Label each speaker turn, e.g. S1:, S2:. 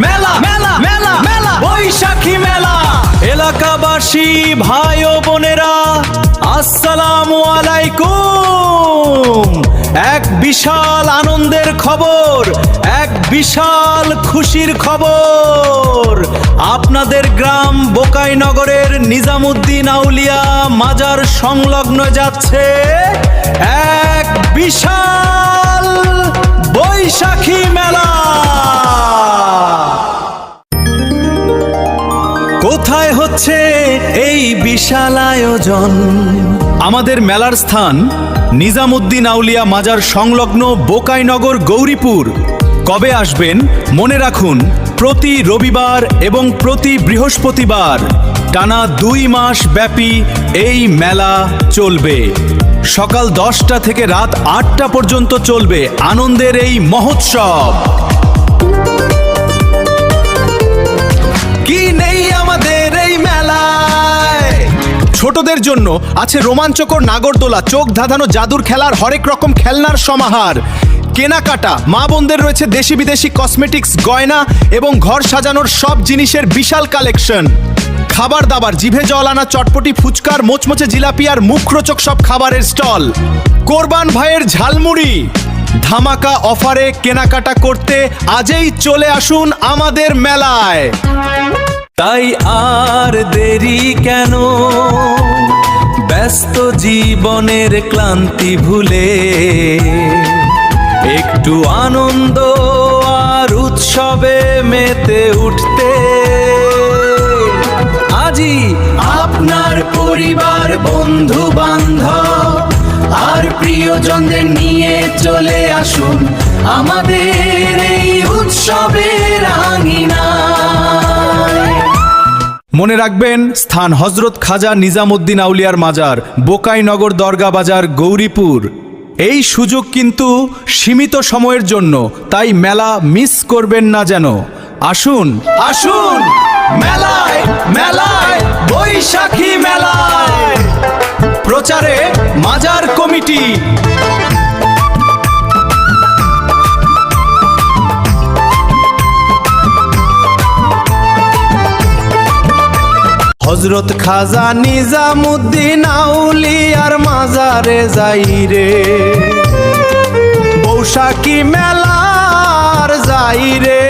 S1: মেলা মেলা মেলা মেলা বৈশাখী মেলা। এলাকাবাসী ভাই ও বোনেরা আসসালামু আলাইকুম। এক বিশাল আনন্দের খবর, এক বিশাল খুশির খবর। আপনাদের গ্রাম বোকাইনগরের নিজামুদ্দিন আউলিয়া মাজার সংলগ্ন যাচ্ছে এক বিশাল বৈশাখী মেলা। কোথায় হচ্ছে এই বিশাল আয়োজন? আমাদের মেলার স্থান নিজামুদ্দিন আউলিয়া মাজার সংলগ্ন বোকাইনগর গৌরীপুর। কবে আসবেন মনে রাখুন, প্রতি রবিবার এবং প্রতি বৃহস্পতিবার টানা 2 মাস ব্যাপী এই মেলা চলবে। সকাল 10টা থেকে রাত 8টা পর্যন্ত চলবে আনন্দের এই মহোৎসব। কি নেই আমাদের এই মেলায়? ছোটদের জন্য আছে রোমাঞ্চকর নাগরদোলা, চোখ ধাঁধানো জাদুর খেলার হরেক রকম খেলনার সমাহার। কেনাকাটা মা বোনদের রয়েছে দেশি বিদেশি কসমেটিক্স, গয়না এবং ঘর সাজানোর সব জিনিসের বিশাল কালেকশন। খাবার দাবার, জিভে জল আনা চটপটি, ফুচকার, মোচমোচে জিলাপি আর মুখরোচক সব খাবারের স্টল। কোরবান ভাইয়ের ঝালমুড়ি। ধামাকা অফারে কেনাকাটা করতে আজই চলে আসুন আমাদের মেলায়। তাই আর দেরি কেন? ব্যস্ত জীবনের ক্লান্তি ভুলে একটু আনন্দ আর উৎসবে মেতে উঠতে আজই আপনার পরিবার, বন্ধু বান্ধব আর প্রিয়জনদের নিয়ে চলে আসুন আমাদের এই উৎসবের আঙিনায়। মনে রাখবেন, স্থান হযরত খাজা নিজামুদ্দিন আউলিয়ার মাজার, বোকাইনগর দরগা বাজার, গৌরীপুর। এই সুযোগ কিন্তু সীমিত সময়ের জন্য, তাই মেলা মিস করবেন না যেন। আসুন আসুন মেলায় মেলায় বৈশাখী মেলায়। প্রচারে মাজার কমিটি। হযরত খাজা নিজামুদ্দিন আউলিয়ার মাজারে যাই রে, বৈশাখী মেলার যাই রে।